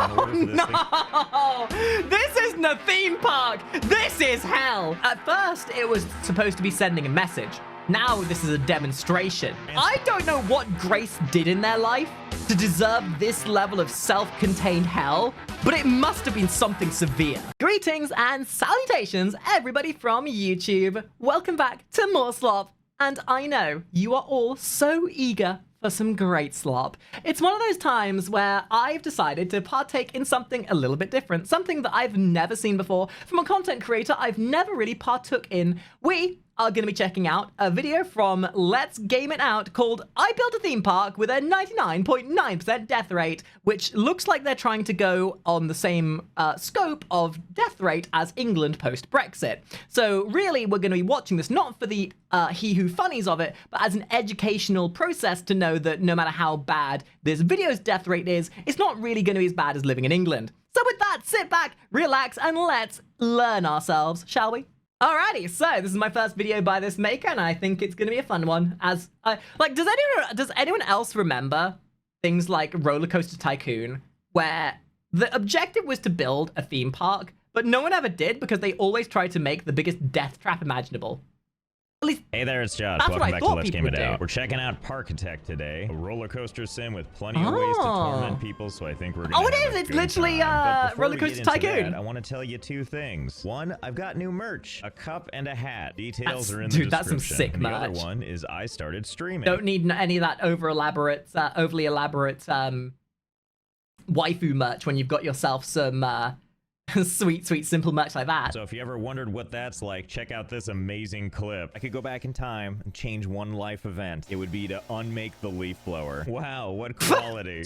Oh no! This isn't a theme park! This is hell! At first, it was supposed to be sending a message. Now this is a demonstration. I don't know what Grace did in their life to deserve this level of self-contained hell, but it must have been something severe. Greetings and salutations, everybody from YouTube. Welcome back to more slop. And I know you are all so eager for some great slop. It's one of those times where I've decided to partake in something a little bit different, something that I've never seen before from a content creator I've never really partook in. We are going to be checking out a video from Let's Game It Out called I Built a Theme Park with a 99.9% death rate, which looks like they're trying to go on the same scope of death rate as England post-Brexit. So really, we're going to be watching this not for the he-who funnies of it, but as an educational process to know that no matter how bad this video's death rate is, it's not really going to be as bad as living in England. So with that, sit back, relax, and let's learn ourselves, shall we? Alrighty, so this is my first video by this maker, and I think it's gonna be a fun one. Does anyone else remember things like Roller Coaster Tycoon, where the objective was to build a theme park, but no one ever did because they always tried to make the biggest death trap imaginable? At least, hey there, it's Josh. Welcome back to Let's Game It Out. We're checking out Parkitect today, a roller coaster sim with plenty of ways to torment people, so I think we're gonna have a it's good literally time. Roller Coaster Tycoon. I want to tell you two things. One, I've got new merch, a cup and a hat. Details are in the description. That's some sick merch. The other one is I started streaming. Don't need any of that overly elaborate waifu merch when you've got yourself some sweet, simple merch like that. So if you ever wondered what that's like, check out this amazing clip. I could go back in time and change one life event. It would be to unmake the leaf blower. Wow, what quality.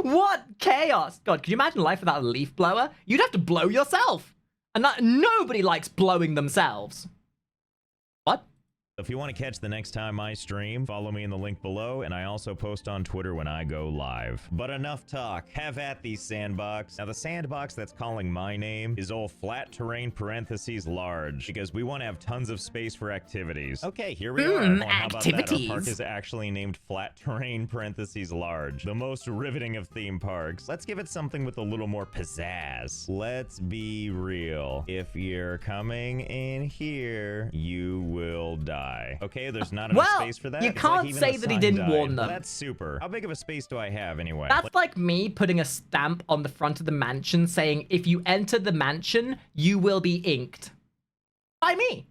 What chaos. God, could you imagine life without a leaf blower? You'd have to blow yourself. And nobody likes blowing themselves. What? If you want to catch the next time I stream, follow me in the link below, and I also post on Twitter when I go live. But enough talk. Have at these sandbox. Now the sandbox that's calling my name is all flat terrain parentheses large, because we want to have tons of space for activities. Okay, here we are. Well, how about that? Our park is actually named flat terrain parentheses large. The most riveting of theme parks. Let's give it something with a little more pizzazz. Let's be real. If you're coming in here, you will die. Okay, there's not enough space for that. You can't say that he didn't warn them. That's super. How big of a space do I have anyway? That's like me putting a stamp on the front of the mansion saying, if you enter the mansion, you will be inked. By me.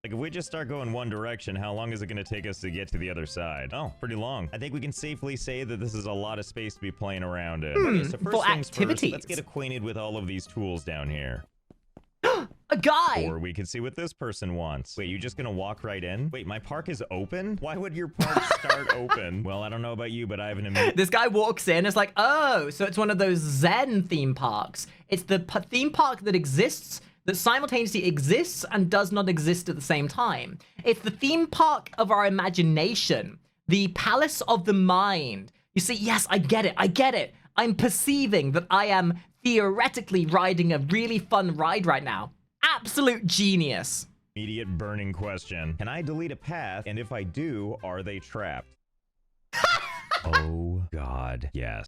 Like, if we just start going one direction, how long is it going to take us to get to the other side? Oh, pretty long. I think we can safely say that this is a lot of space to be playing around in. Okay, so first things first, let's get acquainted with all of these tools down here. A guy! Or we could see what this person wants. Wait, you just gonna walk right in? Wait, my park is open? Why would your park start open? Well, I don't know about you, but I have an immediate... This guy walks in, it's like, oh, so it's one of those Zen theme parks. It's the theme park that exists, that simultaneously exists and does not exist at the same time. It's the theme park of our imagination. The palace of the mind. You see, yes, I get it. I'm perceiving that I am theoretically riding a really fun ride right now. Absolute genius. Immediate burning question. Can I delete a path? And if I do, are they trapped? Oh, God, yes.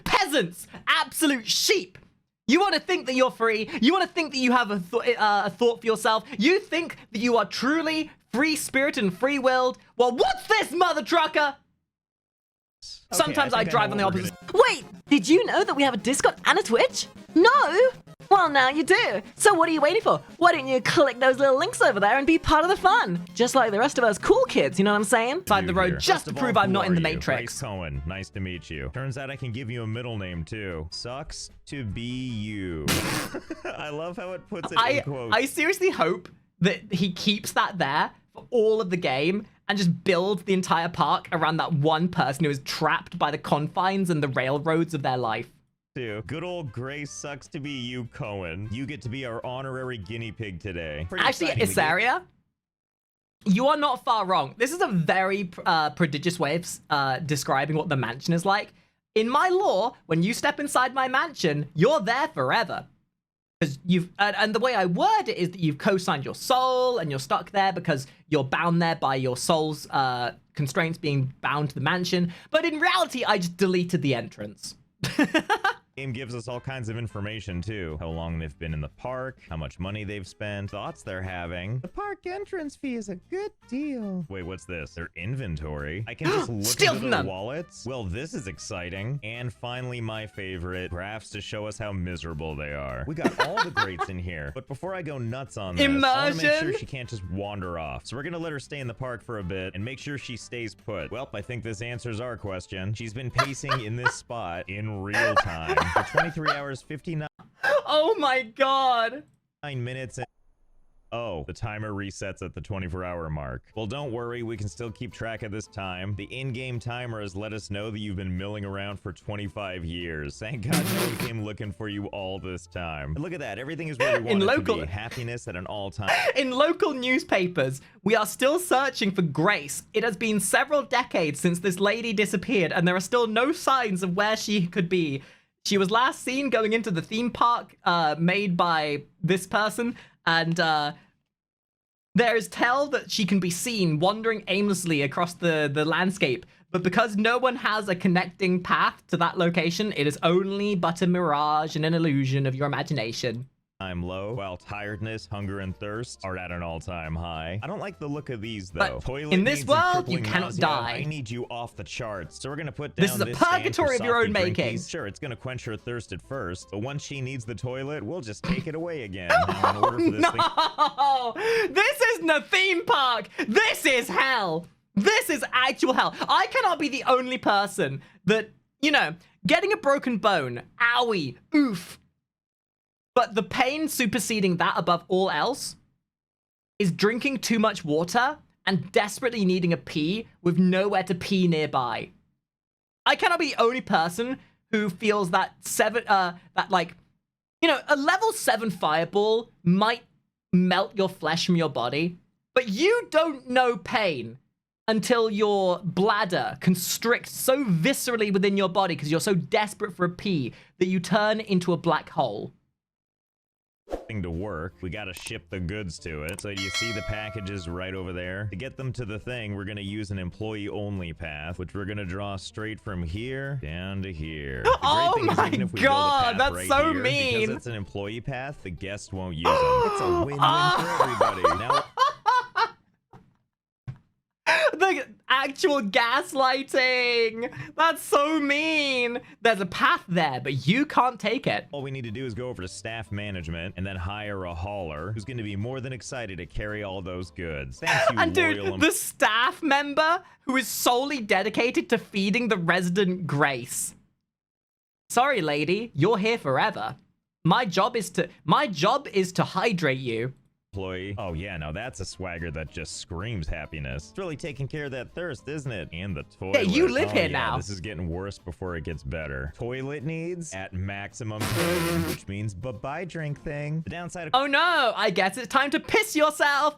Peasants! Absolute sheep! You want to think that you're free? You want to think that you have a thought for yourself? You think that you are truly free-spirited and free-willed? Well, what's this, mother trucker? Okay, sometimes I drive on the opposite. Wait, did you know that we have a Discord and a Twitch? No? Well, now you do. So what are you waiting for? Why don't you click those little links over there and be part of the fun? Just like the rest of us cool kids, you know what I'm saying? Side the road just to prove I'm not in the Matrix. Bryce Cohen, nice to meet you. Turns out I can give you a middle name too. Sucks to be you. I love how it puts it in quotes. I seriously hope that he keeps that there for all of the game and just builds the entire park around that one person who is trapped by the confines and the railroads of their life. Good old Grace sucks to be you, Cohen. You get to be our honorary guinea pig today. Actually, Isaria, you are not far wrong. This is a very prodigious way of describing what the mansion is like. In my lore, when you step inside my mansion, you're there forever. Because and the way I word it is that you've co-signed your soul and you're stuck there because you're bound there by your soul's constraints being bound to the mansion. But in reality, I just deleted the entrance. Game gives us all kinds of information too. How long they've been in the park, how much money they've spent, thoughts they're having. The park entrance fee is a good deal. Wait, what's this? Their inventory? I can just look Steal into from their them. wallets? Well, this is exciting. And finally, my favorite, graphs to show us how miserable they are. We got all the greats in here. But before I go nuts on this, I want to make sure Immersion. she can't just wander off. So we're gonna let her stay in the park for a bit and make sure she stays put. Well, I think this answers our question. She's been pacing in this spot in real time for 23 hours, 59 Oh my god. minutes and... Oh, the timer resets at the 24-hour mark. Well, don't worry, we can still keep track of this time. The in-game timer has let us know that you've been milling around for 25 years. Thank God no one came looking for you all this time. And look at that, everything is where we want it to be. Happiness at an all-time... In local newspapers, we are still searching for Grace. It has been several decades since this lady disappeared, and there are still no signs of where she could be. She was last seen going into the theme park made by this person, and there is tell that she can be seen wandering aimlessly across the landscape. But because no one has a connecting path to that location, it is only but a mirage and an illusion of your imagination. Low, while tiredness, hunger, and thirst are at an all-time high. I don't like the look of these, though. But Toilet in this needs and world, you crippling cannot nausea. die. I need you off the charts. So we're gonna put down This is a stand for purgatory of your own softy making. drinkies. Sure, it's gonna quench her thirst at first, but once she needs the toilet, we'll just take it away again. Now, in order for this thing... No! This isn't a theme park! This is hell! This is actual hell. I cannot be the only person that, you know, getting a broken bone, owie, oof. But the pain superseding that above all else is drinking too much water and desperately needing a pee with nowhere to pee nearby. I cannot be the only person who feels that a level 7 fireball might melt your flesh from your body, but you don't know pain until your bladder constricts so viscerally within your body because you're so desperate for a pee that you turn into a black hole. To work, we gotta ship the goods to it. So do you see the packages right over there? To get them to the thing, we're gonna use an employee-only path, which we're gonna draw straight from here down to here. Oh my god, that's so mean. Because it's an employee path, the guest won't use them. It's a win-win for everybody. Now, the actual gaslighting! That's so mean! There's a path there, but you can't take it. all we need to do is go over to staff management and then hire a hauler who's going to be more than excited to carry all those goods. Thanks, you And loyal dude, the staff member who is solely dedicated to feeding the resident Grace. Sorry, lady, you're here forever. My job is to hydrate you. employee. Oh yeah, now that's a swagger that just screams happiness. It's really taking care of that thirst, isn't it? And the toilet. Yeah, you live Oh, here yeah, now. This is getting worse before it gets better. Toilet needs at maximum time, which means bye-bye drink thing. The downside of Oh no, I guess it's time to piss yourself.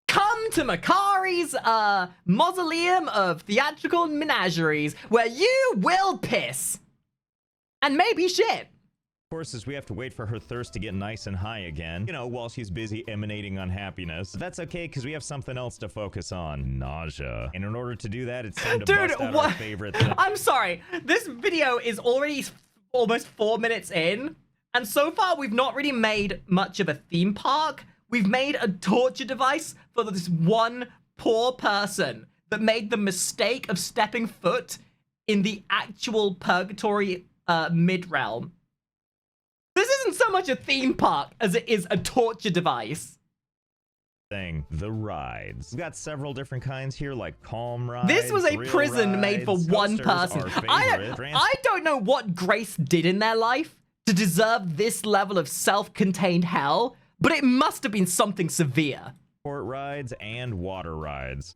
Come to Makari's mausoleum of theatrical menageries where you will piss. And maybe shit. course is we have to wait for her thirst to get nice and high again, you know, while she's busy emanating unhappiness. But that's okay, because we have something else to focus on. Nausea. And in order to do that, it's time to bust out our favorite thing. I'm sorry. This video is already almost 4 minutes in. And so far, we've not really made much of a theme park. We've made a torture device for this one poor person that made the mistake of stepping foot in the actual purgatory mid-realm. This isn't so much a theme park as it is a torture device. The rides. We've got several different kinds here, like calm rides. This was a thrill prison rides, made for one coasters, person. our favorite. I don't know what Grace did in their life to deserve this level of self-contained hell, but it must have been something severe. Transport rides and water rides.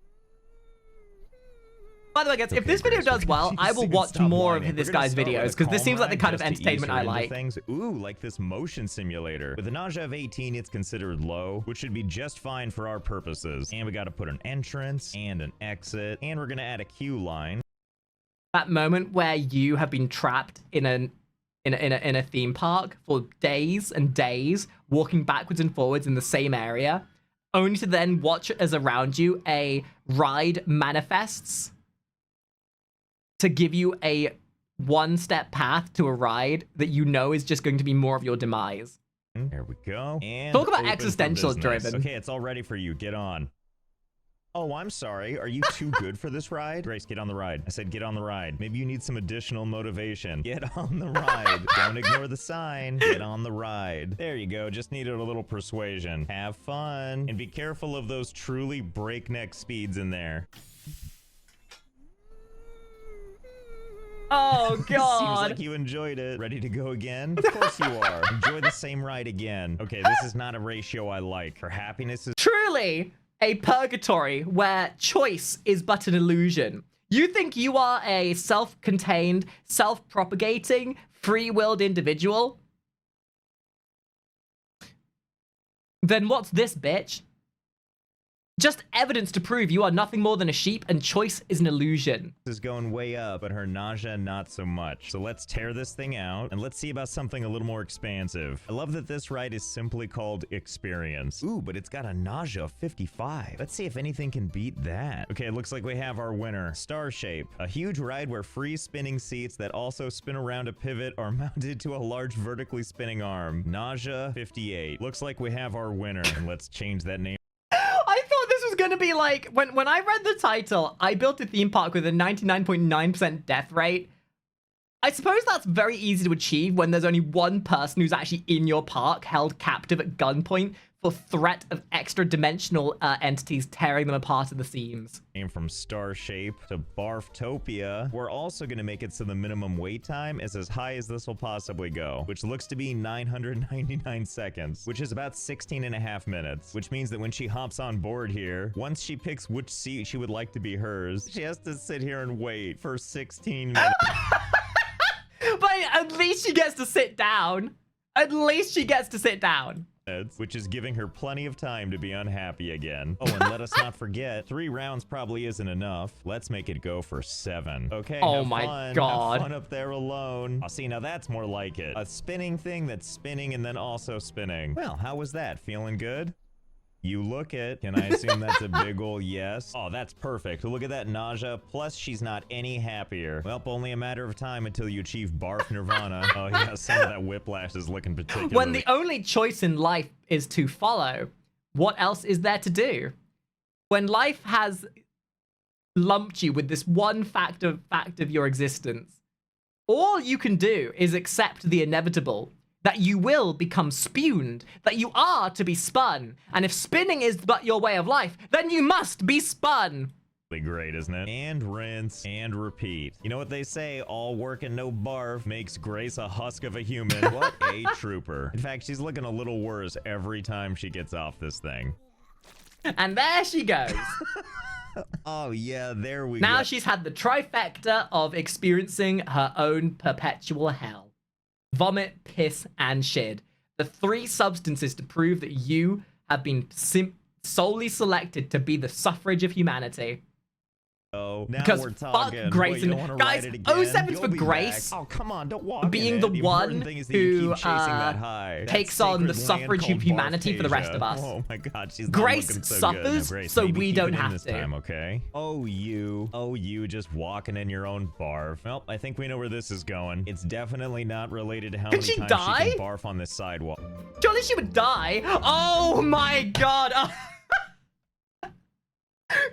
By the way, guys, if this video does well, I will watch more of this guy's videos, because this seems like the kind of entertainment I like. Things. Ooh, like this motion simulator. With a nausea of 18, it's considered low, which should be just fine for our purposes. And we got to put an entrance and an exit, and we're going to add a queue line. That moment where you have been trapped in a theme park for days and days, walking backwards and forwards in the same area, only to then watch as around you a ride manifests to give you a one-step path to a ride that you know is just going to be more of your demise. There we go. And Talk about open for existential business. driven. Okay, it's all ready for you. Get on. Oh, I'm sorry. Are you too good for this ride? Grace, get on the ride. I said get on the ride. Maybe you need some additional motivation. Get on the ride. Don't ignore the sign. Get on the ride. There you go. Just needed a little persuasion. Have fun. And be careful of those truly breakneck speeds in there. Oh, God. Seems like you enjoyed it. Ready to go again? Of course you are. Enjoy the same ride again. Okay, this is not a ratio I like. Her happiness is Truly a purgatory where choice is but an illusion. You think you are a self-contained, self-propagating, free-willed individual? Then what's this, bitch? Just evidence to prove you are nothing more than a sheep and choice is an illusion. is going way up, but her nausea not so much. So let's tear this thing out and let's see about something a little more expansive. I love that this ride is simply called Experience. Ooh, but it's got a nausea of 55. Let's see if anything can beat that. Okay, it looks like we have our winner. Star Shape, a huge ride where free spinning seats that also spin around a pivot are mounted to a large vertically spinning arm. Nausea 58. Looks like we have our winner, and let's change that name. I thought this was gonna be like, when I read the title, I built a theme park with a 99.9% death rate. I suppose that's very easy to achieve when there's only one person who's actually in your park held captive at gunpoint for threat of extra-dimensional entities tearing them apart at the seams. Name from Star Shape to Barftopia. We're also going to make it so the minimum wait time is as high as this will possibly go, which looks to be 999 seconds, which is about 16 and a half minutes, which means that when she hops on board here, once she picks which seat she would like to be hers, she has to sit here and wait for 16 minutes. But at least she gets to sit down. At least she gets to sit down. Which is giving her plenty of time to be unhappy again. Oh, and let us not forget, 3 rounds probably isn't enough. Let's make it go for 7. Okay, oh my God. Have fun up there alone. Oh, see, now that's more like it. A spinning thing that's spinning and then also spinning. Well, how was that? Feeling good? You look it. Can I assume that's a big ol' yes? Oh, that's perfect. Look at that nausea. Plus, she's not any happier. Well, only a matter of time until you achieve barf nirvana. Oh, yeah, some of that whiplash is looking particularly... When the only choice in life is to follow, what else is there to do? When life has lumped you with this one fact of your existence, all you can do is accept the inevitable. That you will become spewed, that you are to be spun. And if spinning is but your way of life, then you must be spun. Great, isn't it? And rinse and repeat. You know what they say, all work and no barf makes Grace a husk of a human. What a trooper. In fact, she's looking a little worse every time she gets off this thing. And there she goes. Oh yeah, there we go. Now she's had the trifecta of experiencing her own perpetual hell. Vomit, piss, and shit. The 3 substances to prove that you have been solely selected to be the suffrage of humanity. Oh, now because we're talking. Fuck Grace Wait, and guys, 07's for Grace. Back. Oh, come on, don't walk being in the it. one Thing is that who you keep chasing that high. takes that on the sacred land suffrage of called humanity for the rest of us. Oh my God, she's Grace not looking so suffers, good. Now, Grace, so maybe we keep don't it in have this to. time, okay? Oh, you just walking in your own barf. Well, I think we know where this is going. It's definitely not related to how many times she can barf on this sidewalk. Surely she would die. Oh my God.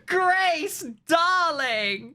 Grace, darling.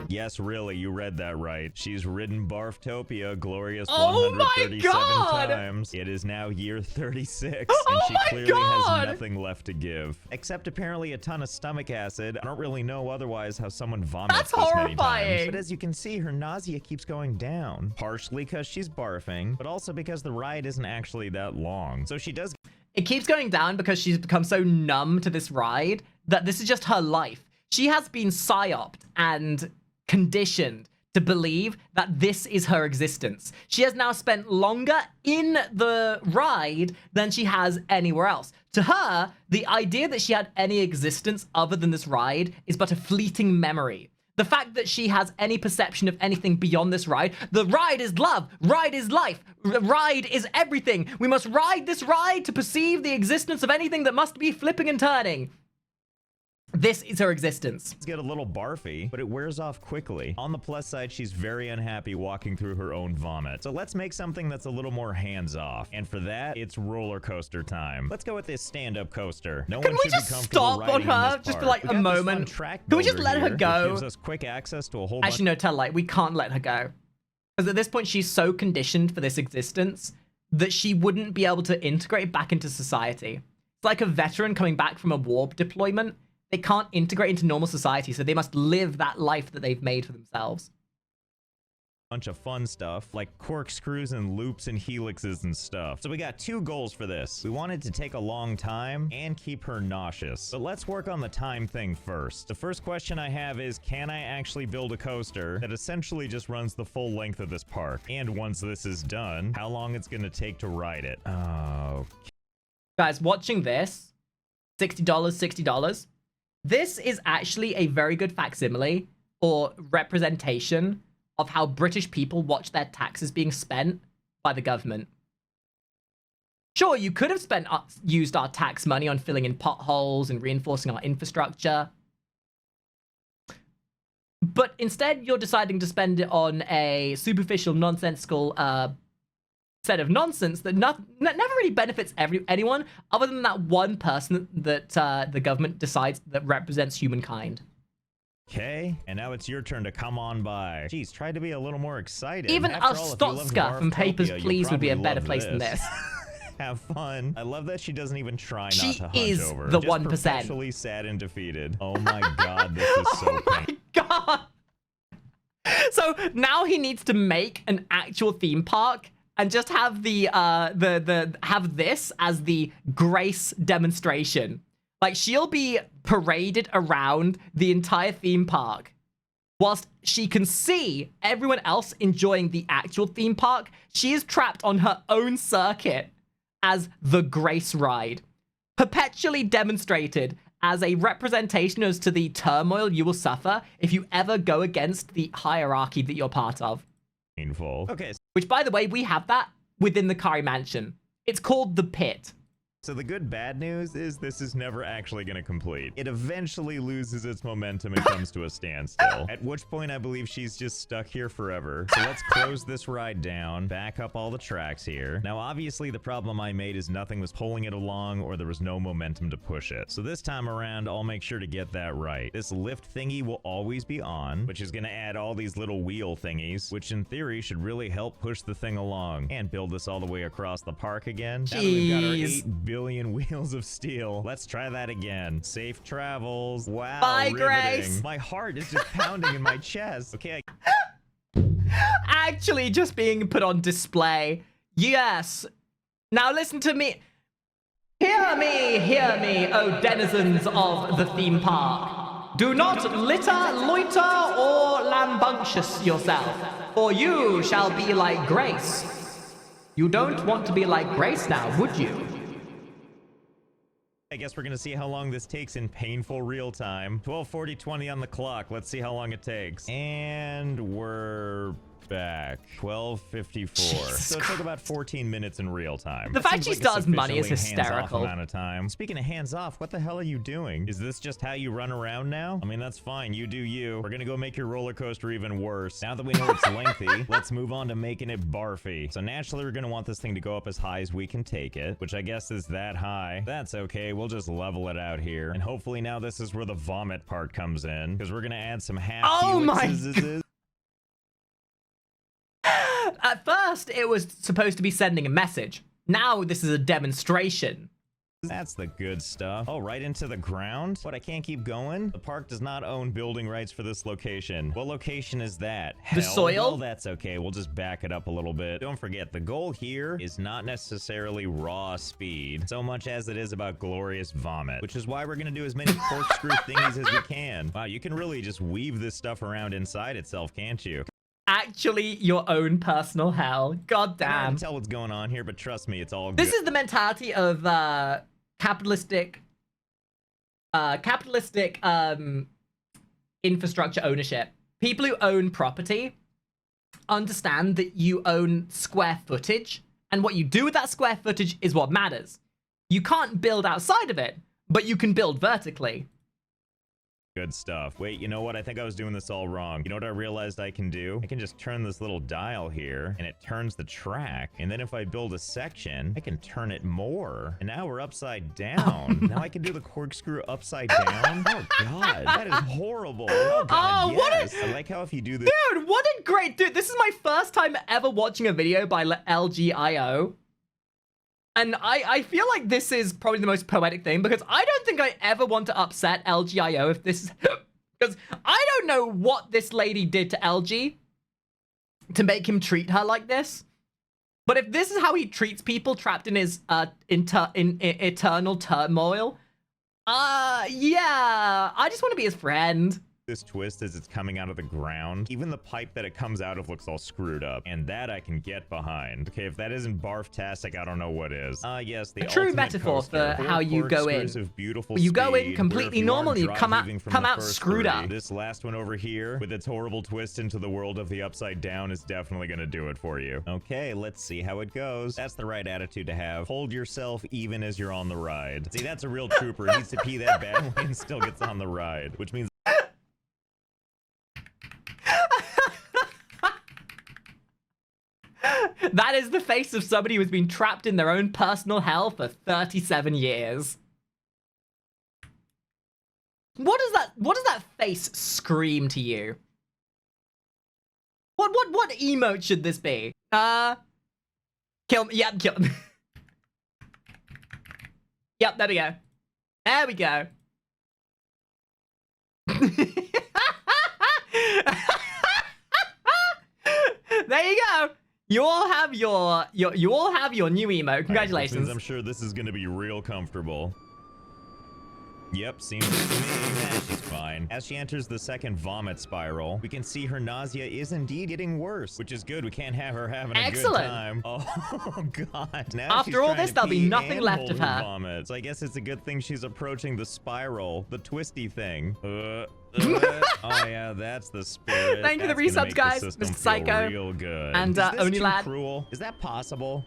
Yes, really, you read that right. She's ridden Barftopia glorious Oh 137 my God! times. It is now year 36, Oh and she my clearly God! has nothing left to give. Except apparently a ton of stomach acid. I don't really know otherwise how someone vomits That's this many times. horrifying. But as you can see, her nausea keeps going down. Partially because she's barfing, but also because the ride isn't actually that long. So she does... It keeps going down because she's become so numb to this ride that this is just her life. She has been psyoped and conditioned to believe that this is her existence. She has now spent longer in the ride than she has anywhere else. To her, the idea that she had any existence other than this ride is but a fleeting memory. The fact that she has any perception of anything beyond this ride, the ride is love, ride is life, ride is everything. We must ride this ride to perceive the existence of anything that must be flipping and turning. This is her existence. Let's get a little barfy, but it wears off quickly. On the plus side, she's very unhappy walking through her own vomit. So let's make something that's a little more hands-off. And for that, it's roller coaster time. Let's go with this stand-up coaster. No Can one we should just be comfortable stop on riding in her this just for park. like We a got this fun moment? track Can we just builder let her here, go? which gives us quick access to a whole bunch. Actually, no, tell like we can't let her go. Because at this point, she's so conditioned for this existence that she wouldn't be able to integrate back into society. It's like a veteran coming back from a war deployment. They can't integrate into normal society, so they must live that life that they've made for themselves. Bunch of fun stuff like corkscrews and loops and helixes and stuff. So we got 2 goals for this. We wanted to take a long time and keep her nauseous. But let's work on the time thing first. The first question I have is, can I actually build a coaster that essentially just runs the full length of this park? And once this is done, how long it's gonna take to ride it? Oh. Guys, watching this, $60, $60. This is actually a very good facsimile or representation of how British people watch their taxes being spent by the government. Sure, you could have used our tax money on filling in potholes and reinforcing our infrastructure. But instead, you're deciding to spend it on a superficial, nonsensical set of nonsense that never really benefits anyone other than that one person that the government decides that represents humankind. Okay, and now it's your turn to come on by. Jeez, try to be a little more excited. Even After a all, if you loved Stotska from Papers, Barftopia, Please would be a you'd better probably place than love this. Have fun. I love that she doesn't even try not She to hunch is over. the Just 1%. perpetually sad and defeated. Oh my god, this is so Oh my god! So now he needs to make an actual theme park and just have have this as the Grace demonstration. Like, she'll be paraded around the entire theme park. Whilst she can see everyone else enjoying the actual theme park, she is trapped on her own circuit as the Grace ride, perpetually demonstrated as a representation as to the turmoil you will suffer if you ever go against the hierarchy that you're part of. painful. Okay, Which, by the way, we have that within the Kari mansion. It's called the Pit. so the good bad news is this is never actually going to complete. It eventually loses its momentum and comes to a standstill, at which point I believe she's just stuck here forever. So let's close this ride down, back up all the tracks here. Now, obviously, the problem I made is nothing was pulling it along or there was no momentum to push it. So this time around, I'll make sure to get that right. This lift thingy will always be on, which is going to add all these little wheel thingies, which in theory should really help push the thing along and build this all the way across the park again. Now that we've got our Jeez. 8 billion wheels of steel. Let's try that again. Safe travels. Wow. Bye, riveting. Grace. My heart is just pounding in my chest. Okay, Actually just being put on display. Yes. Now listen to me. Hear me, O denizens of the theme park. Do not litter, loiter, or lambunctious yourself, for you shall be like Grace. You don't want to be like Grace now, would you? I guess we're gonna see how long this takes in painful real time. 12:40:20 on the clock. Let's see how long it takes. And we're back. 12:54. Jesus So it took about 14 minutes in real time. The That fact seems she like a does money is sufficiently hands-off hysterical. amount of time. Speaking of hands off, what the hell are you doing? Is this just how you run around now? I mean, that's fine. You do you. We're gonna go make your roller coaster even worse. Now that we know it's lengthy, let's move on to making it barfy. So naturally, we're gonna want this thing to go up as high as we can take it, which I guess is that high. That's okay. We'll just level it out here. And hopefully now this is where the vomit part comes in, because we're gonna add some half Oh my helixes. At first, it was supposed to be sending a message. Now this is a demonstration. That's the good stuff. Oh, right into the ground? What, I can't keep going? The park does not own building rights for this location. What location is that? The Hell, soil? well, that's okay. We'll just back it up a little bit. Don't forget, the goal here is not necessarily raw speed, so much as it is about glorious vomit, which is why we're gonna do as many corkscrew thingies as we can. Wow, you can really just weave this stuff around inside itself, can't you? Actually, your own personal hell. God I damn. can't tell what's going on here, but trust me, it's all good. This is the mentality of capitalistic infrastructure ownership. People who own property understand that you own square footage, and what you do with that square footage is what matters. You can't build outside of it, but you can build vertically. Good stuff. Wait, you know what? I think I was doing this all wrong. You know what I realized I can do? I can just turn this little dial here, and it turns the track. And then if I build a section, I can turn it more. And now we're upside down. Now I can do the corkscrew upside down. Oh, God. That is horrible. Oh, God, yes. I like how if you do this... Dude, what a great... Dude, this is my first time ever watching a video by LGIO. And I feel like this is probably the most poetic thing, because I don't think I ever want to upset LGIO if this... Because I don't know what this lady did to LG to make him treat her like this. But if this is how he treats people trapped in his eternal turmoil, yeah, I just want to be his friend. This twist as it's coming out of the ground. Even the pipe that it comes out of looks all screwed up, and that I can get behind. Okay, if that isn't barftastic, I don't know what is. Yes, the a true metaphor coaster. For how you go in. You go in completely normal, you come out screwed up. This last one over here, with its horrible twist into the world of the upside down, is definitely gonna do it for you. Okay, let's see how it goes. That's the right attitude to have. Hold yourself even as you're on the ride. See, that's a real trooper. He needs to pee that badly and still gets on the ride, which means that is the face of somebody who's been trapped in their own personal hell for 37 years. What does that face scream to you? What emote should this be? Kill me. Yep, kill me. Yep, there we go. There we go. There you go. You all have your new emote. Congratulations. Right, I'm sure this is gonna be real comfortable. Yep, seems to me. She's fine. As she enters the second vomit spiral, we can see her nausea is indeed getting worse, which is good. We can't have her having a good time. Oh, God. Now after all this, there'll be nothing left of her. Vomit. So I guess it's a good thing she's approaching the spiral, the twisty thing. Oh, yeah, that's the spirit. Thank you for the resubs, guys. Mr. Psycho. Real good. And Oni Lad. Cruel? Is that possible?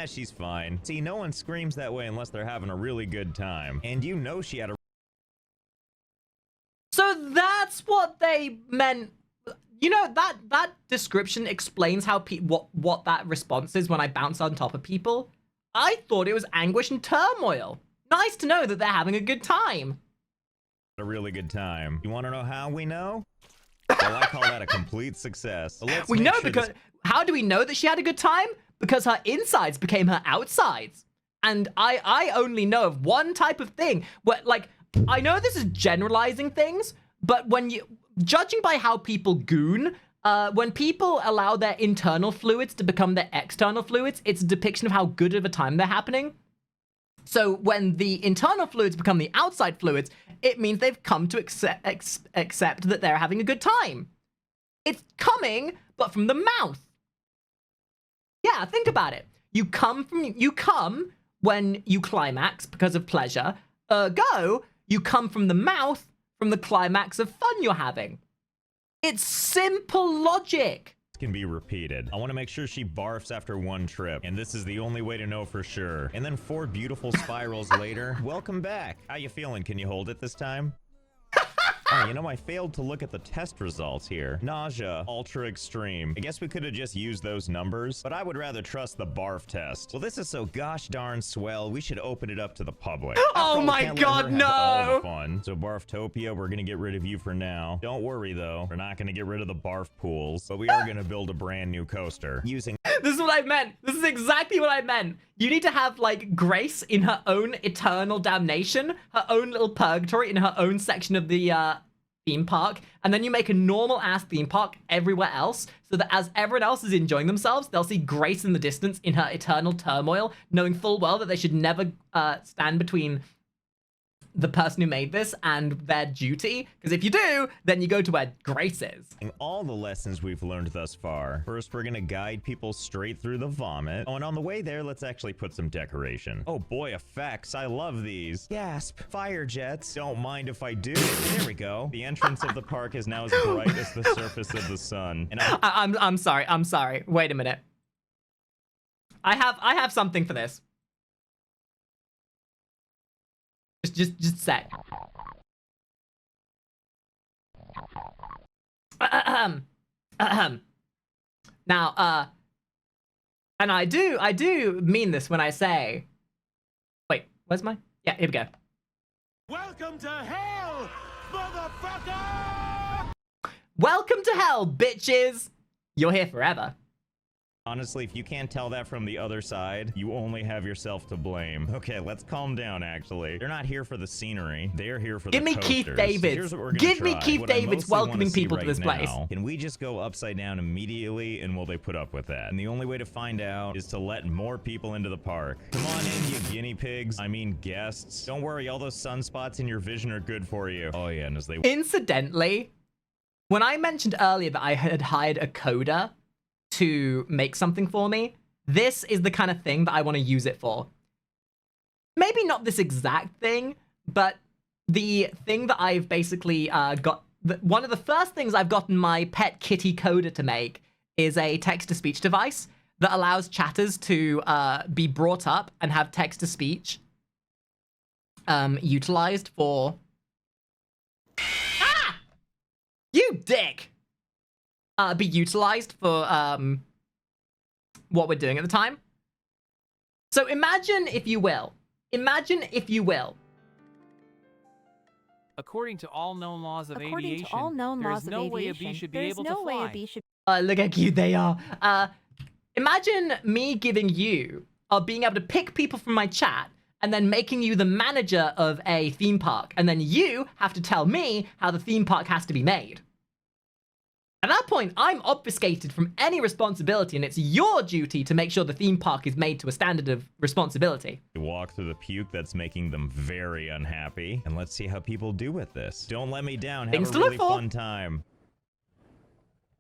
She's fine. See, no one screams that way unless they're having a really good time. And you know she had a... So that's what they meant. You know, that description explains how what that response is when I bounce on top of people. I thought it was anguish and turmoil. Nice to know that they're having a good time. A really good time. You want to know how we know? Well, I call that a complete success. We know because... How do we know that she had a good time? Because her insides became her outsides. And I only know of one type of thing where, like, I know this is generalizing things, but when you, judging by how people goon, when people allow their internal fluids to become their external fluids, it's a depiction of how good of a time they're happening. So when the internal fluids become the outside fluids, it means they've come to accept that they're having a good time. It's coming, but from the mouth. Yeah, think about it. You come when you climax because of pleasure. Ergo, you come from the mouth from the climax of fun you're having. It's simple logic. Can be repeated. I want to make sure she barfs after one trip, and this is the only way to know for sure. And then 4 beautiful spirals later. Welcome back. How you feeling? Can you hold it this time? Oh, you know, I failed to look at the test results here. Nausea, ultra extreme. I guess we could have just used those numbers, but I would rather trust the barf test. Well, this is so gosh darn swell, we should open it up to the public. Oh my God, no! All the fun. So Barftopia, we're gonna get rid of you for now. Don't worry though, we're not gonna get rid of the barf pools, but we are gonna build a brand new coaster using... This is what I meant. This is exactly what I meant. You need to have, like, Grace in her own eternal damnation, her own little purgatory in her own section of the theme park, and then you make a normal-ass theme park everywhere else, so that as everyone else is enjoying themselves, they'll see Grace in the distance in her eternal turmoil, knowing full well that they should never stand between the person who made this and their duty, because if you do, then you go to where Grace is. All the lessons we've learned thus far. First, we're gonna guide people straight through the vomit. Oh, and on the way there, let's actually put some decoration. Oh boy, effects, I love these. Gasp, fire jets. Don't mind if I do. There we go. The entrance of the park is now as bright as the surface of the sun. And I'm sorry. Wait a minute. I have something for this. Just a sec. Now, and I do mean this when I say, wait, where's my, yeah, here we go. Welcome to hell, motherfucker! Welcome to hell, bitches! You're here forever. Honestly, if you can't tell that from the other side, you only have yourself to blame. Okay, let's calm down, actually. They're not here for the scenery. They're here for the Give me Keith coasters. Davids. So here's what we're gonna Give me try. Keith What I Davids mostly wanna welcoming see people to right this place. now, can we just go upside down immediately, and will they put up with that? And the only way to find out is to let more people into the park. Come on in, you guinea pigs. I mean, guests. Don't worry, all those sunspots in your vision are good for you. Oh yeah, and as they... Incidentally, when I mentioned earlier that I had hired a coder to make something for me, this is the kind of thing that I want to use it for. Maybe not this exact thing, but the thing that I've basically got... One of the first things I've gotten my pet kitty coder to make is a text-to-speech device that allows chatters to be brought up and have text-to-speech utilized for... Ah! You dick! Be utilized for what we're doing at the time. So imagine, if you will, According to all known laws of aviation, there's no way a bee should be able to fly. look how cute they are. Imagine me giving you, being able to pick people from my chat and then making you the manager of a theme park. And then you have to tell me how the theme park has to be made. At that point, I'm obfuscated from any responsibility, and it's your duty to make sure the theme park is made to a standard of responsibility. Walk through the puke that's making them very unhappy, and let's see how people do with this. Don't let me down. Have Things a to look really for. fun time.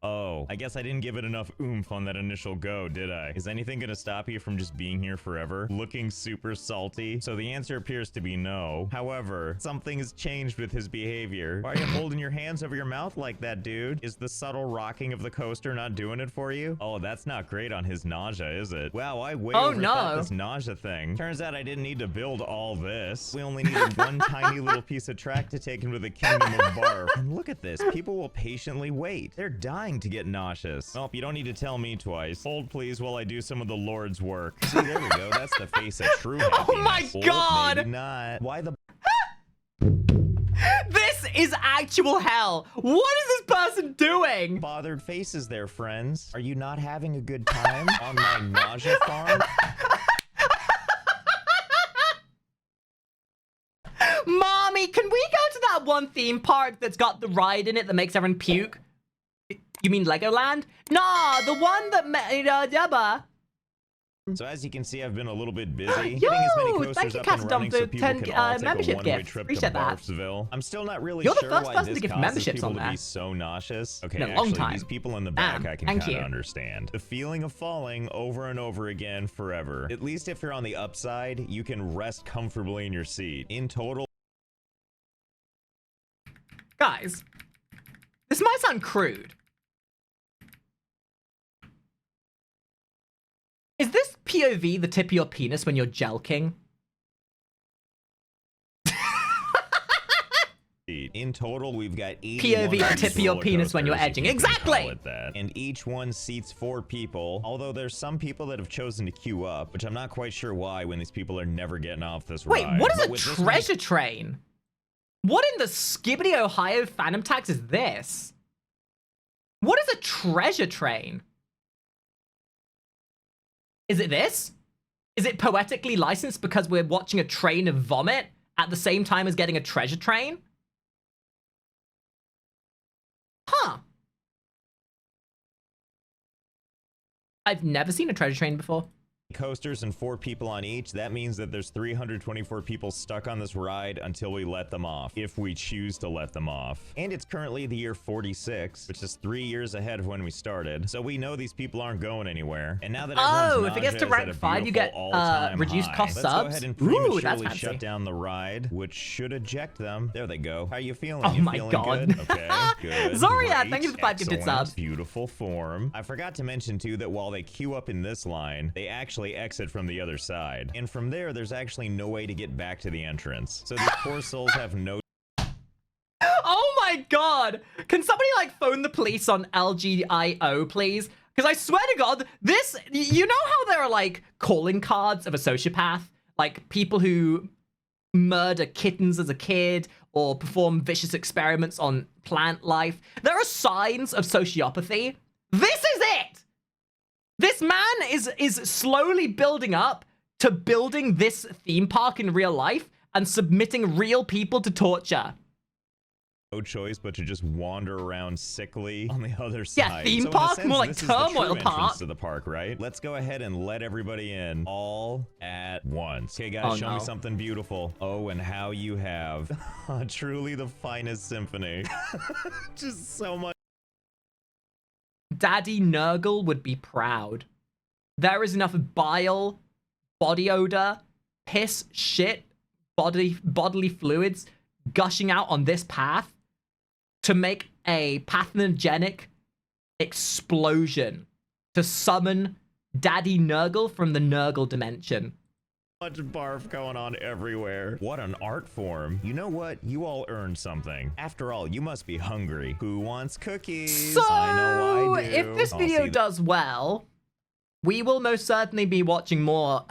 Oh, I guess I didn't give it enough oomph on that initial go, did I? Is anything gonna stop you from just being here forever? Looking super salty? So the answer appears to be no. However, something has changed with his behavior. Why are you holding your hands over your mouth like that, dude? Is the subtle rocking of the coaster not doing it for you? Oh, that's not great on his nausea, is it? Wow, I way overthought this nausea thing. Turns out I didn't need to build all this. We only needed one tiny little piece of track to take into the kingdom of Barf. And look at this. People will patiently wait. They're dying to get nauseous. Well, you don't need to tell me twice. Hold please while I do some of the Lord's work. See, there we go. That's the face of true happiness. Oh my god! Maybe not. Why the... This is actual hell. What is this person doing? bothered faces there, friends? Are you not having a good time on my nausea farm? Mommy, can we go to that one theme park that's got the ride in it that makes everyone puke? You mean Legoland? Nah, the one that made Deba. So as you can see, I've been a little bit busy Yo, getting as many thank coasters you, up and Custom, running for so people 10 can all take a membership one-way gifts. trip Appreciate to that. Barfsville. I'm still not really You're the sure first why person to this give causes memberships people on to there. be so nauseous. Okay, In a long actually, time. these people in the back I can Thank kind of you. understand. The feeling of falling over and over again forever. At least if you're on the upside, you can rest comfortably in your seat. In total... Guys, this might sound crude. Is this POV the tip of your penis when you're jelking? In total, we've got 81 POV, the tip of your roller penis when you're coasters, edging. if you can Exactly! call it that. And each one seats 4 people, although there's some people that have chosen to queue up, which I'm not quite sure why when these people are never getting off this Wait, ride. what is But a with this treasure train? What in the Skibbity Ohio Phantom Tax is this? What is a treasure train? Is it this? Is it poetically licensed because we're watching a train of vomit at the same time as getting a treasure train? Huh. I've never seen a treasure train before. coasters and 4 people on each, that means that there's 324 people stuck on this ride until we let them off, if we choose to let them off. And it's currently the year 46, which is 3 years ahead of when we started, so we know these people aren't going anywhere. And now that if it gets to rank 5, you get reduced cost let's subs. go ahead and Ooh, that's prematurely fancy. shut down the ride, which should eject them. There they go. How are you feeling? Oh You my feeling God. Good? Okay, good. Zoria, Great. thank you for the 5 gifted Excellent. subs. Beautiful form. I forgot to mention too that while they queue up in this line, they actually exit from the other side. And from there, there's actually no way to get back to the entrance. So these poor souls have no Oh my god. Can somebody like phone the police on LGIO, please? Because I swear to god, this, you know how there are like calling cards of a sociopath? Like people who murder kittens as a kid or perform vicious experiments on plant life. There are signs of sociopathy. This is it. This man is slowly building up to building this theme park in real life and submitting real people to torture. No choice but to just wander around sickly on the other side. Yeah, theme park, more like turmoil park. To the park, right? Let's go ahead and let everybody in all at once. Okay, guys, show me something beautiful. Oh, and how you have truly the finest symphony. Just so much. Daddy Nurgle would be proud. There is enough bile, body odor, piss, shit, bodily fluids gushing out on this path to make a pathogenic explosion to summon Daddy Nurgle from the Nurgle dimension. Much barf going on everywhere. What an art form. You know what? You all earned something. After all, you must be hungry. Who wants cookies? So, I know I do. If this video does well, we will most certainly be watching more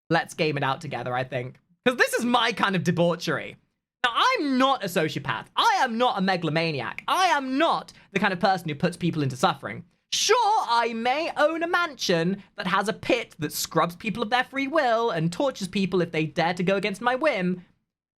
Let's Game It Out together, I think. Because this is my kind of debauchery. Now, I'm not a sociopath. I am not a megalomaniac. I am not the kind of person who puts people into suffering. Sure, I may own a mansion that has a pit that scrubs people of their free will and tortures people if they dare to go against my whim.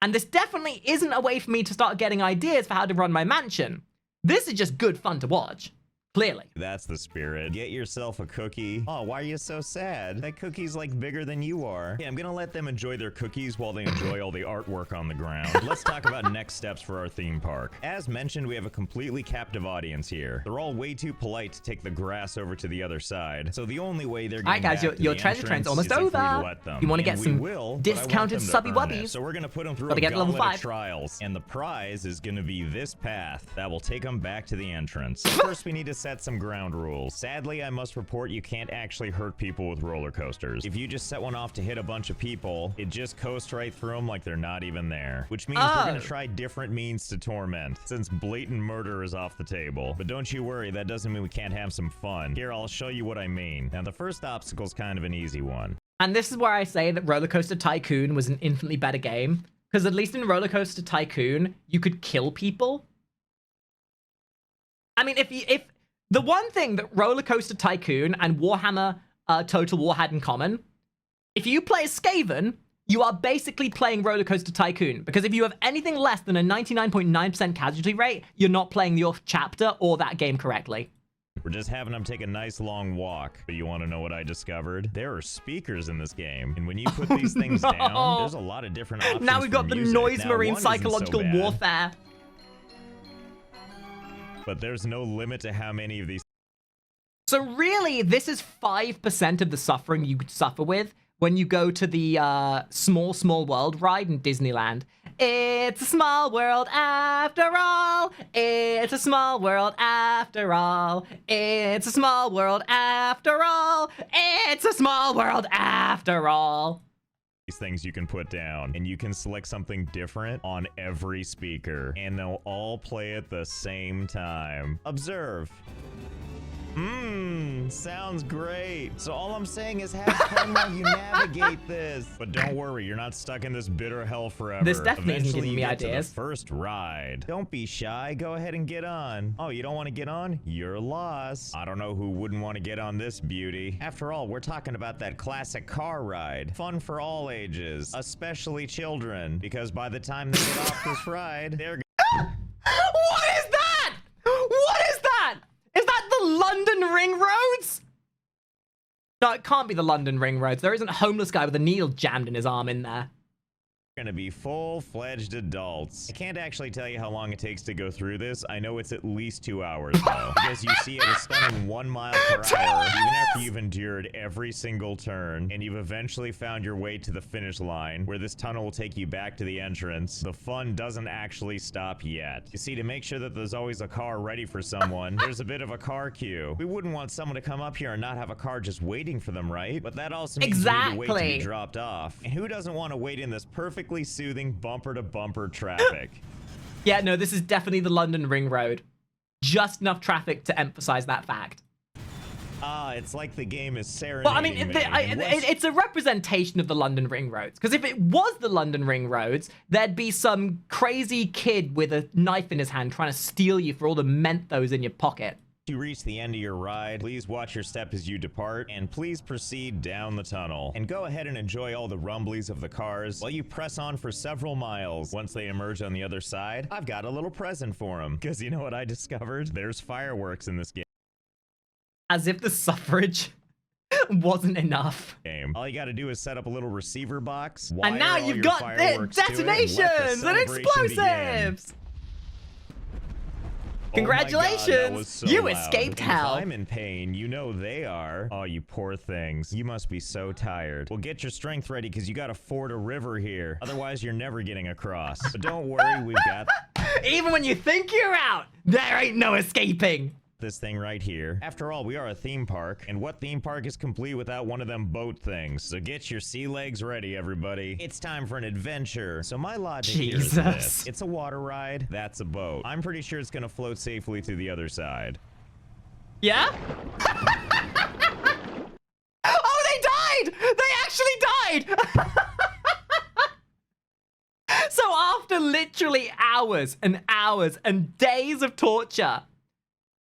And this definitely isn't a way for me to start getting ideas for how to run my mansion. This is just good fun to watch. Clearly. That's the spirit. Get yourself a cookie. Oh, why are you so sad? That cookie's like bigger than you are. Yeah, I'm gonna let them enjoy their cookies while they enjoy all the artwork on the ground. Let's talk about next steps for our theme park. As mentioned, we have a completely captive audience here. They're all way too polite to take the grass over to the other side. So the only way they're getting back to your the treasure train's entrance almost is if we over. let them. You want to get some discounted subby wubbies. wubbies. So we're gonna put them through Gotta a get level gauntlet 5. of trials. And the prize is gonna be this path that will take them back to the entrance. First, we need to set some ground rules. Sadly, I must report you can't actually hurt people with roller coasters. If you just set one off to hit a bunch of people, it just coasts right through them like they're not even there. Which means we're gonna try different means to torment, since blatant murder is off the table. But don't you worry, that doesn't mean we can't have some fun. Here, I'll show you what I mean. Now, the first obstacle's kind of an easy one. And this is where I say that Roller Coaster Tycoon was an infinitely better game. Because at least in Roller Coaster Tycoon, you could kill people. I mean, if the one thing that Roller Coaster Tycoon and Warhammer Total War had in common, if you play as Skaven, you are basically playing Roller Coaster Tycoon. Because if you have anything less than a 99.9% casualty rate, you're not playing your chapter or that game correctly. We're just having them take a nice long walk. But you want to know what I discovered? There are speakers in this game. And when you put these things down, there's a lot of different options. Now we've got the music. noise Now, marine one psychological isn't so bad, warfare. but there's no limit to how many of these. So really, this is 5% of the suffering you could suffer with when you go to the Small World ride in Disneyland. It's a small world after all. It's a small world after all. It's a small world after all. It's a small world after all. These things you can put down, and you can select something different on every speaker, and they'll all play at the same time. Observe. Sounds great. So all I'm saying is have fun while you navigate this. But don't worry, you're not stuck in this bitter hell forever. This definitely isn't Eventually giving you me get ideas. to the first ride. Don't be shy. Go ahead and get on. Oh, you don't want to get on? You're lost. I don't know who wouldn't want to get on this beauty. After all, we're talking about that classic car ride. Fun for all ages, especially children. Because by the time they get off this ride, they're What is that? What is that? Is that the London Ring Roads? No, it can't be the London Ring Roads. There isn't a homeless guy with a needle jammed in his arm in there. gonna be full-fledged adults. I can't actually tell you how long it takes to go through this. I know it's at least 2 hours though, because you see at a stunning 1 mile per hour, even after you've endured every single turn, and you've eventually found your way to the finish line, where this tunnel will take you back to the entrance. The fun doesn't actually stop yet. You see, to make sure that there's always a car ready for someone, there's a bit of a car queue. We wouldn't want someone to come up here and not have a car just waiting for them, right? But that also means you need to wait to be dropped off. And who doesn't want to wait in this perfectly soothing bumper-to-bumper traffic? Yeah, no, this is definitely the London Ring Road. Just enough traffic to emphasize that fact. It's like the game is serenading Well, I mean, it's a representation of the London Ring Roads. Because if it was the London Ring Roads, there'd be some crazy kid with a knife in his hand trying to steal you for all the Mentos in your pocket. You reach the end of your ride, please watch your step as you depart, and please proceed down the tunnel. And go ahead and enjoy all the rumblies of the cars while you press on for several miles. Once they emerge on the other side, I've got a little present for them. Because you know what I discovered? There's fireworks in this game. As if the suffrage wasn't enough. All you gotta do is set up a little receiver box. And now you've got detonations and explosives! Congratulations! Oh my God, so you loud. escaped If hell. I'm in pain, you know they are. Oh, you poor things. You must be so tired. Well, get your strength ready because you gotta ford a river here. Otherwise, you're never getting across. But don't worry, we've got... Even when you think you're out, there ain't no escaping. This thing right here. After all, we are a theme park, and what theme park is complete without one of them boat things? So get your sea legs ready, everybody. It's time for an adventure. So my logic here is this. It's a water ride, that's a boat. I'm pretty sure it's gonna float safely to the other side. Yeah? Oh, they died! They actually died! So after literally hours and hours and days of torture,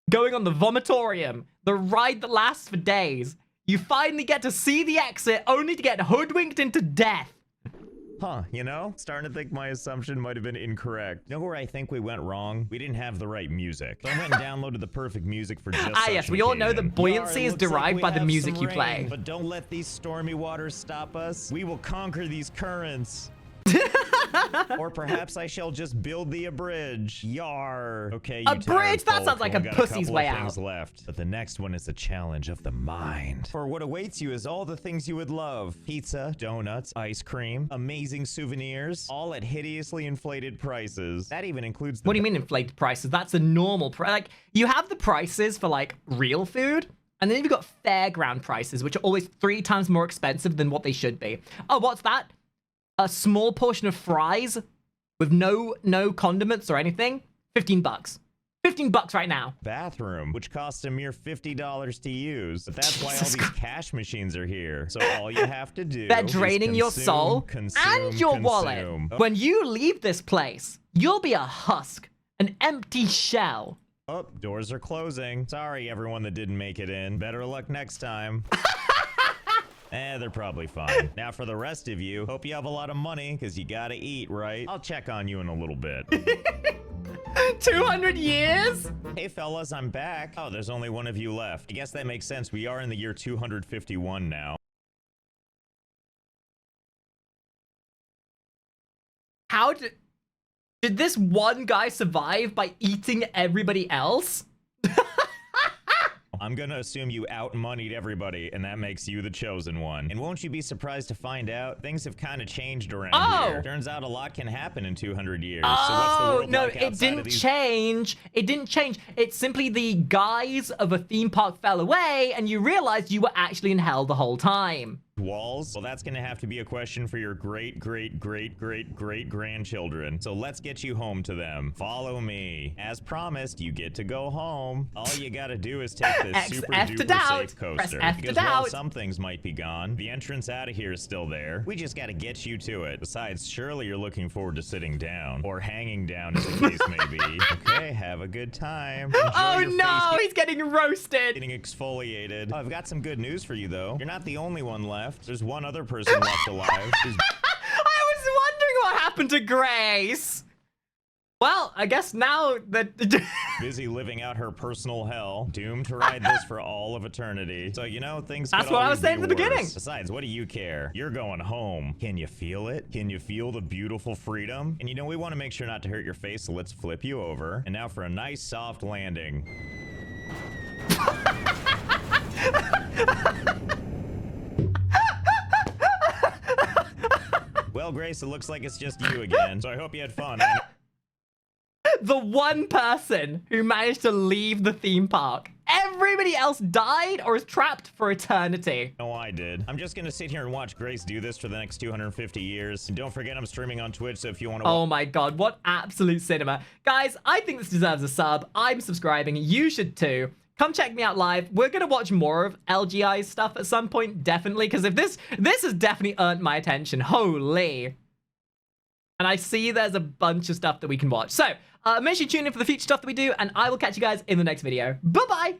going on the vomitorium, the ride that lasts for days, you finally get to see the exit only to get hoodwinked into death. Huh, you know? Starting to think my assumption might have been incorrect. You know where I think we went wrong? We didn't have the right music. So I went and downloaded the perfect music for just such yes, an we all know occasion. that buoyancy is derived by the music you play. But don't let these stormy waters stop us. We will conquer these currents. Or perhaps I shall just build thee a bridge. Yar. Okay, you a bridge? That sounds like a pussy's way out. Things left. But the next one is the challenge of the mind. For what awaits you is all the things you would love. Pizza, donuts, ice cream, amazing souvenirs, all at hideously inflated prices. That even includes the... What do you mean inflated prices? That's a normal price. Like, you have the prices for, like, real food, and then you've got fairground prices, which are always 3 times more expensive than what they should be. Oh, what's that? A small portion of fries with no condiments or anything, $15. $15 right now. Bathroom, which costs a mere $50 to use. But that's why all these cash machines are here. So all you have to do They're draining your soul and your wallet. When you leave this place, you'll be a husk, an empty shell. Oh, doors are closing. Sorry, everyone that didn't make it in. Better luck next time. They're probably fine. Now for the rest of you, hope you have a lot of money, because you gotta eat, right? I'll check on you in a little bit. 200 years? Hey fellas, I'm back. Oh, there's only one of you left. I guess that makes sense. We are in the year 251 now. How did this one guy survive by eating everybody else? I'm gonna assume you out-moneyed everybody, and that makes you the chosen one. And won't you be surprised to find out things have kind of changed around here? Turns out a lot can happen in 200 years. So what's the world no, like it didn't change. It didn't change. It's simply the guise of a theme park fell away, and you realized you were actually in hell the whole time. Walls? Well, that's gonna have to be a question for your great-great-great-great-great-grandchildren. So let's get you home to them. Follow me. As promised, you get to go home. All you gotta do is take this super-duper safe coaster. Because while some things might be gone, the entrance out of here is still there. We just gotta get you to it. Besides, surely you're looking forward to sitting down. Or hanging down, as the case may be. Okay, have a good time. Oh no, he's getting roasted. Getting exfoliated. Oh, I've got some good news for you, though. You're not the only one left. There's one other person left alive. I was wondering what happened to Grace. Well, I guess now that... busy living out her personal hell, doomed to ride this for all of eternity. So, you know, things That's what I was saying at the beginning. Besides, what do you care? You're going home. Can you feel it? Can you feel the beautiful freedom? And you know, we want to make sure not to hurt your face, so let's flip you over. And now for a nice soft landing. Well, Grace, it looks like it's just you again, so I hope you had fun. The one person who managed to leave the theme park. Everybody everybody else died or is trapped for eternity? No, I did. I'm just gonna sit here and watch Grace do this for the next 250 years. And don't forget, I'm streaming on Twitch, so if you want to... Oh my god, what absolute cinema. Guys, I think this deserves a sub. I'm subscribing. You should too. Come check me out live. We're gonna watch more of LGI's stuff at some point, definitely, because if this has definitely earned my attention. Holy. And I see there's a bunch of stuff that we can watch. So, make sure you tune in for the future stuff that we do, and I will catch you guys in the next video. Bye-bye!